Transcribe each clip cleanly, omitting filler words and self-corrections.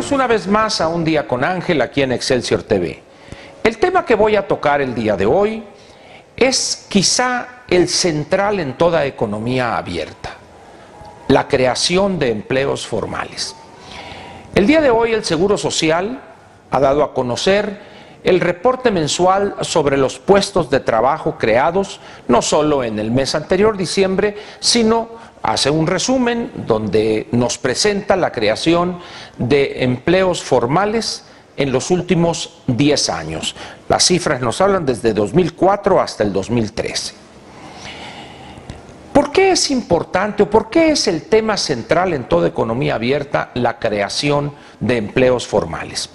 Bienvenidos una vez más a Un Día con Ángel aquí en Excelsior TV. El tema que voy a tocar el día de hoy es quizá el central en toda economía abierta, la creación de empleos formales. El día de hoy el Seguro Social ha dado a conocer el reporte mensual sobre los puestos de trabajo creados, no solo en el mes anterior, diciembre, sino hace un resumen donde nos presenta la creación de empleos formales en los últimos 10 años. Las cifras nos hablan desde 2004 hasta el 2013. ¿Por qué es importante o por qué es el tema central en toda economía abierta la creación de empleos formales?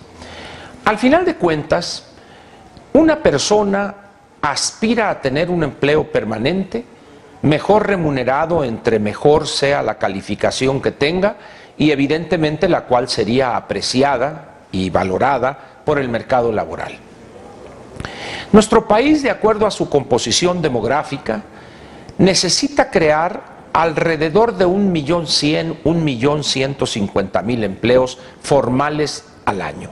Al final de cuentas, una persona aspira a tener un empleo permanente, mejor remunerado, entre mejor sea la calificación que tenga y evidentemente la cual sería apreciada y valorada por el mercado laboral. Nuestro país, de acuerdo a su composición demográfica, necesita crear alrededor de 1.100.000, 1.150.000 empleos formales al año.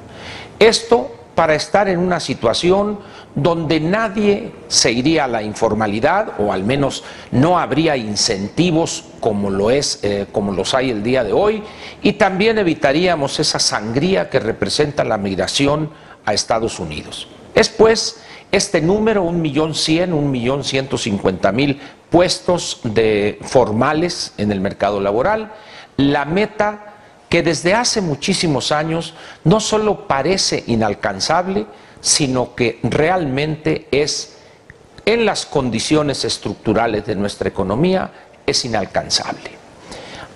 Esto para estar en una situación donde nadie se iría a la informalidad, o al menos no habría incentivos como los hay el día de hoy, y también evitaríamos esa sangría que representa la migración a Estados Unidos. Es pues este número, 1.100.000, 1.150.000 puestos formales en el mercado laboral, la meta que desde hace muchísimos años no solo parece inalcanzable, sino que realmente es, en las condiciones estructurales de nuestra economía, es inalcanzable.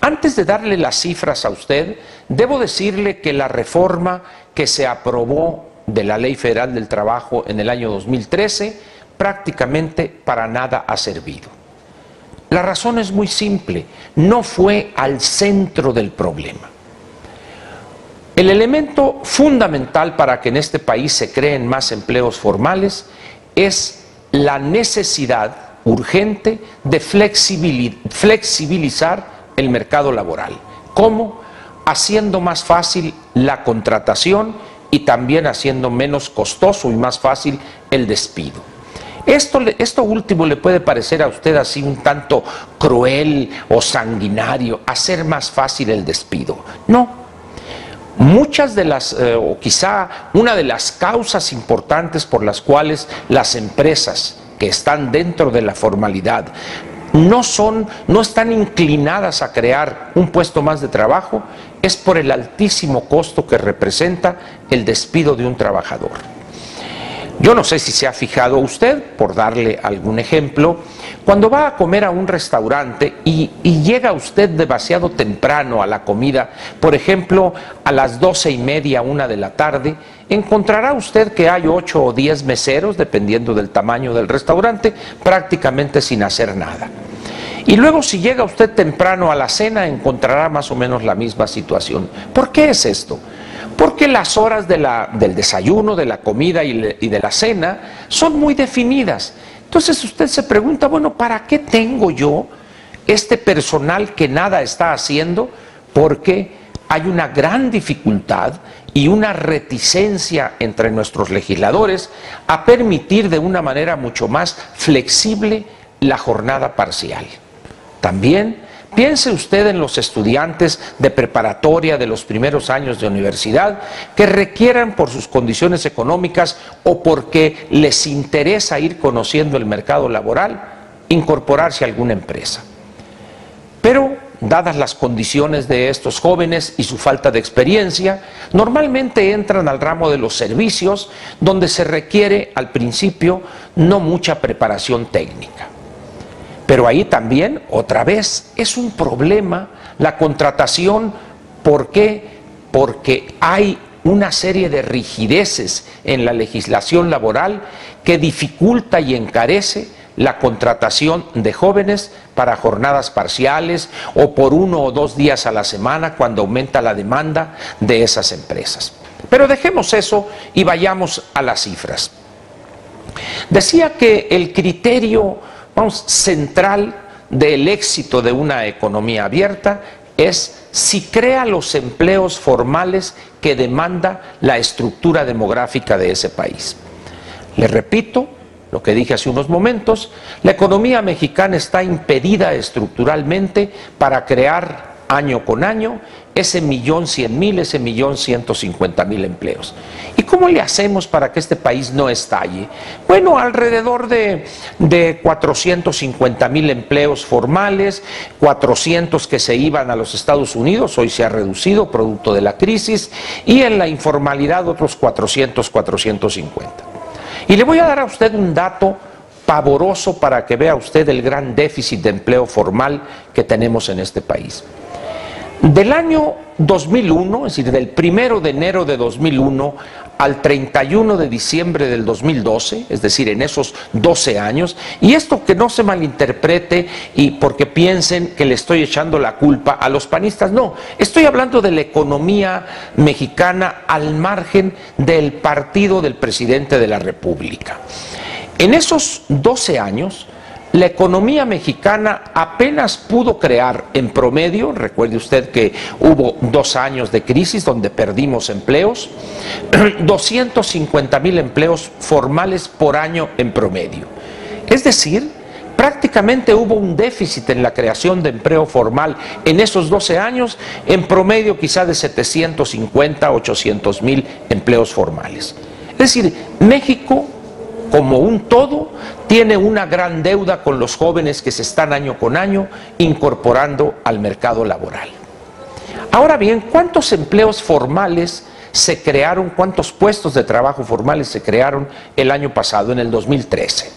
Antes de darle las cifras a usted, debo decirle que la reforma que se aprobó de la Ley Federal del Trabajo en el año 2013 prácticamente para nada ha servido. La razón es muy simple, no fue al centro del problema. El elemento fundamental para que en este país se creen más empleos formales es la necesidad urgente de flexibilizar el mercado laboral. ¿Cómo? Haciendo más fácil la contratación y también haciendo menos costoso y más fácil el despido. Esto último le puede parecer a usted así un tanto cruel o sanguinario, hacer más fácil el despido. No. Muchas de las, o quizá una de las causas importantes por las cuales las empresas que están dentro de la formalidad no están inclinadas a crear un puesto más de trabajo, es por el altísimo costo que representa el despido de un trabajador. Yo no sé si se ha fijado usted, por darle algún ejemplo, cuando va a comer a un restaurante y llega usted demasiado temprano a la comida, por ejemplo, a las 12:30, 1 de la tarde, encontrará usted que hay 8 o 10 meseros, dependiendo del tamaño del restaurante, prácticamente sin hacer nada. Y luego, si llega usted temprano a la cena, encontrará más o menos la misma situación. ¿Por qué es esto? Porque las horas del desayuno, de la comida y de la cena son muy definidas. Entonces usted se pregunta, bueno, ¿para qué tengo yo este personal que nada está haciendo? Porque hay una gran dificultad y una reticencia entre nuestros legisladores a permitir de una manera mucho más flexible la jornada parcial. También piense usted en los estudiantes de preparatoria de los primeros años de universidad que requieran, por sus condiciones económicas o porque les interesa ir conociendo el mercado laboral, incorporarse a alguna empresa. Pero, dadas las condiciones de estos jóvenes y su falta de experiencia, normalmente entran al ramo de los servicios, donde se requiere al principio no mucha preparación técnica. Pero ahí también, otra vez, es un problema la contratación. ¿Por qué? Porque hay una serie de rigideces en la legislación laboral que dificulta y encarece la contratación de jóvenes para jornadas parciales o por 1 o 2 días a la semana cuando aumenta la demanda de esas empresas. Pero dejemos eso y vayamos a las cifras. Decía que el criterio central del éxito de una economía abierta es si crea los empleos formales que demanda la estructura demográfica de ese país. Le repito lo que dije hace unos momentos, la economía mexicana está impedida estructuralmente para crear año con año ese 1.100.000, ese 1.150.000 empleos. ¿Y cómo le hacemos para que este país no estalle? Bueno, alrededor de 450.000 empleos formales, 400 que se iban a los Estados Unidos, hoy se ha reducido producto de la crisis, y en la informalidad otros 400, 450. Y le voy a dar a usted un dato pavoroso para que vea usted el gran déficit de empleo formal que tenemos en este país. Del año 2001, es decir, del 1 de enero de 2001 al 31 de diciembre del 2012, es decir, en esos 12 años, y esto que no se malinterprete y porque piensen que le estoy echando la culpa a los panistas, no, estoy hablando de la economía mexicana al margen del partido del presidente de la República. En esos 12 años, la economía mexicana apenas pudo crear en promedio, recuerde usted que hubo 2 años de crisis donde perdimos empleos, 250.000 empleos formales por año en promedio. Es decir, prácticamente hubo un déficit en la creación de empleo formal en esos 12 años, en promedio quizá de 750, 800.000 empleos formales. Es decir, México como un todo, tiene una gran deuda con los jóvenes que se están año con año incorporando al mercado laboral. Ahora bien, ¿cuántos empleos formales se crearon, cuántos puestos de trabajo formales se crearon el año pasado, en el 2013?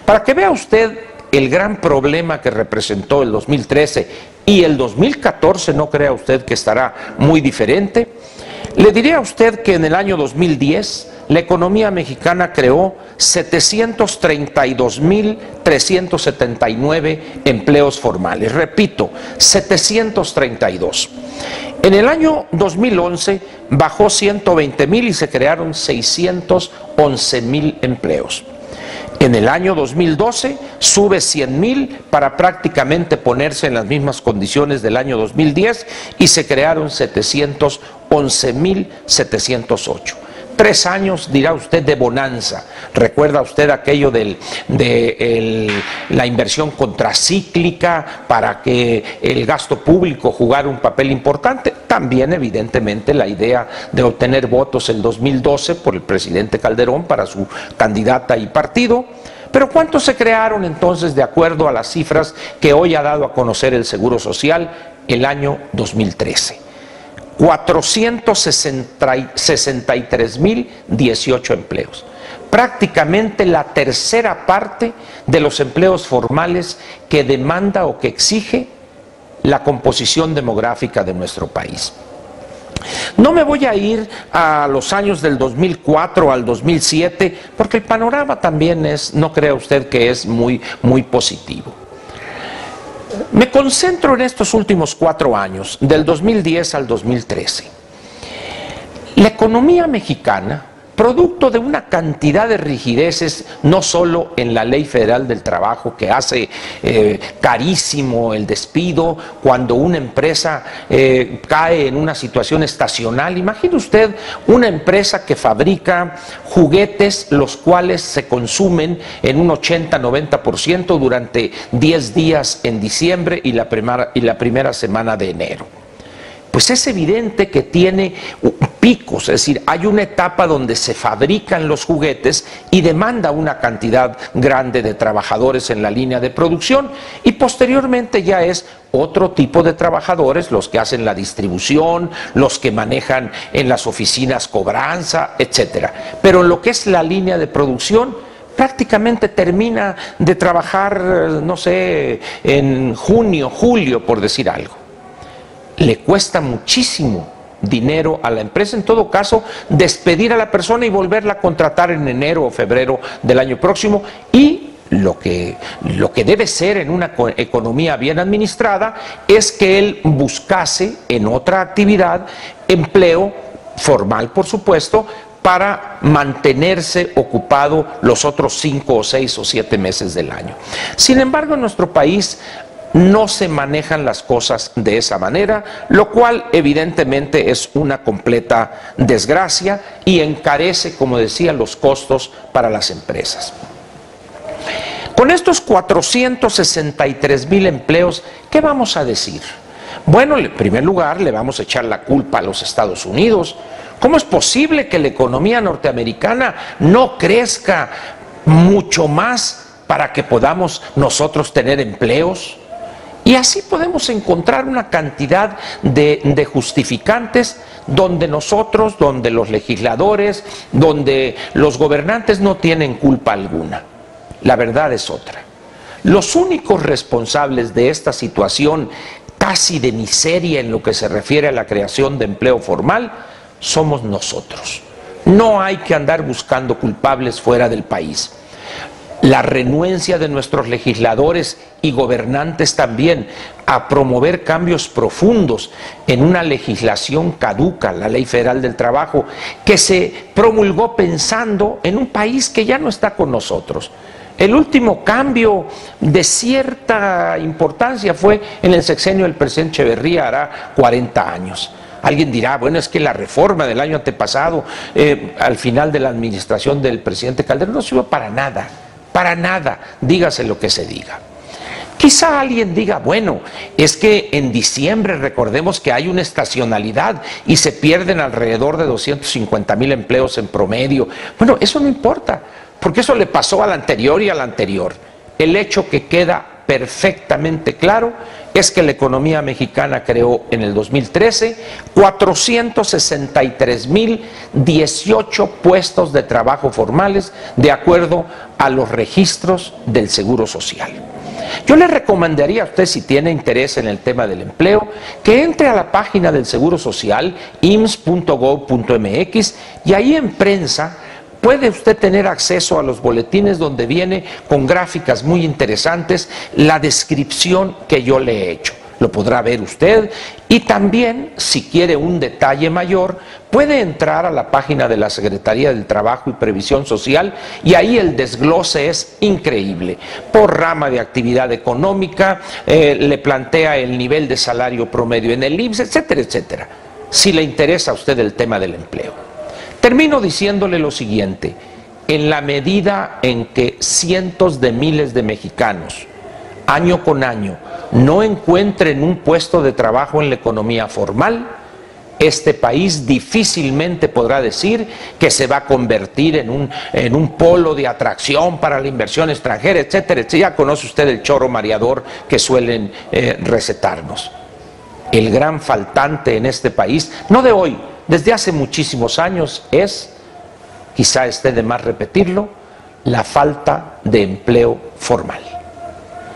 Para que vea usted el gran problema que representó el 2013 y el 2014, no crea usted que estará muy diferente, le diré a usted que en el año 2010 la economía mexicana creó 732.379 empleos formales. Repito, 732. En el año 2011 bajó 120.000 y se crearon 611.000 empleos. En el año 2012 sube 100.000 para prácticamente ponerse en las mismas condiciones del año 2010 y se crearon 711.708. 3 años, dirá usted, de bonanza. ¿Recuerda usted aquello de la inversión contracíclica para que el gasto público jugara un papel importante? También, evidentemente, la idea de obtener votos en 2012 por el presidente Calderón para su candidata y partido. Pero ¿cuántos se crearon entonces de acuerdo a las cifras que hoy ha dado a conocer el Seguro Social el año 2013? 463.018 empleos. Prácticamente la tercera parte de los empleos formales que demanda o que exige la composición demográfica de nuestro país. No me voy a ir a los años del 2004 al 2007, porque el panorama también es, no crea usted que es muy positivo. Me concentro en estos últimos 4 años, del 2010 al 2013. La economía mexicana, producto de una cantidad de rigideces, no solo en la Ley Federal del Trabajo, que hace carísimo el despido cuando una empresa cae en una situación estacional. Imagine usted una empresa que fabrica juguetes, los cuales se consumen en un 80-90% durante 10 días en diciembre y la primera semana de enero. Pues es evidente que tiene picos, es decir, hay una etapa donde se fabrican los juguetes y demanda una cantidad grande de trabajadores en la línea de producción, y posteriormente ya es otro tipo de trabajadores los que hacen la distribución, los que manejan en las oficinas cobranza, etcétera. Pero en lo que es la línea de producción, prácticamente termina de trabajar, no sé, en junio, julio, por decir algo. Le cuesta muchísimo dinero a la empresa, en todo caso, despedir a la persona y volverla a contratar en enero o febrero del año próximo. Y lo que debe ser en una economía bien administrada es que él buscase en otra actividad empleo formal, por supuesto, para mantenerse ocupado los otros 5 o 6 o 7 meses del año. Sin embargo, en nuestro país no se manejan las cosas de esa manera, lo cual evidentemente es una completa desgracia y encarece, como decía, los costos para las empresas. Con estos 463,000 empleos, ¿qué vamos a decir? Bueno, en primer lugar, le vamos a echar la culpa a los Estados Unidos. ¿Cómo es posible que la economía norteamericana no crezca mucho más para que podamos nosotros tener empleos? Y así podemos encontrar una cantidad de justificantes donde nosotros, donde los legisladores, donde los gobernantes no tienen culpa alguna. La verdad es otra. Los únicos responsables de esta situación casi de miseria en lo que se refiere a la creación de empleo formal somos nosotros. No hay que andar buscando culpables fuera del país. La renuencia de nuestros legisladores y gobernantes también a promover cambios profundos en una legislación caduca, la Ley Federal del Trabajo, que se promulgó pensando en un país que ya no está con nosotros. El último cambio de cierta importancia fue en el sexenio del presidente Echeverría, hará 40 años. Alguien dirá, bueno, es que la reforma del año antepasado, al final de la administración del presidente Calderón, no sirvió para nada, dígase lo que se diga. Quizá alguien diga, bueno, es que en diciembre recordemos que hay una estacionalidad y se pierden alrededor de 250,000 empleos en promedio. Bueno, eso no importa, porque eso le pasó al anterior y al anterior. El hecho que queda perfectamente claro es que la economía mexicana creó en el 2013 463,018 puestos de trabajo formales de acuerdo a los registros del Seguro Social. Yo le recomendaría a usted, si tiene interés en el tema del empleo, que entre a la página del Seguro Social, ims.gov.mx, y ahí en prensa puede usted tener acceso a los boletines donde viene con gráficas muy interesantes la descripción que yo le he hecho. Lo podrá ver usted y también, si quiere un detalle mayor, puede entrar a la página de la Secretaría del Trabajo y Previsión Social y ahí el desglose es increíble. Por rama de actividad económica, le plantea el nivel de salario promedio en el IMSS, etcétera, etcétera, si le interesa a usted el tema del empleo. Termino diciéndole lo siguiente: en la medida en que cientos de miles de mexicanos, año con año, no encuentren un puesto de trabajo en la economía formal, este país difícilmente podrá decir que se va a convertir en un polo de atracción para la inversión extranjera, etcétera, etcétera. Ya conoce usted el choro mareador que suelen recetarnos. El gran faltante en este país, no de hoy, desde hace muchísimos años, es, quizá esté de más repetirlo, la falta de empleo formal.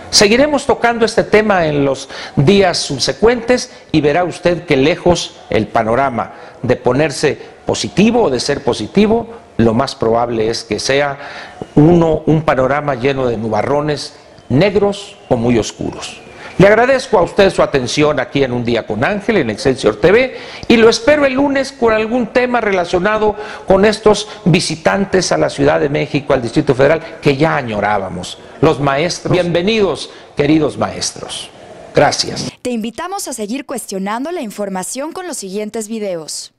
Seguiremos tocando este tema en los días subsecuentes y verá usted que lejos el panorama de ponerse positivo o de ser positivo, lo más probable es que sea un panorama lleno de nubarrones negros o muy oscuros. Le agradezco a usted su atención aquí en Un Día con Ángel, en Excelsior TV, y lo espero el lunes con algún tema relacionado con estos visitantes a la Ciudad de México, al Distrito Federal, que ya añorábamos. Los maestros, bienvenidos, queridos maestros. Gracias. Te invitamos a seguir cuestionando la información con los siguientes videos.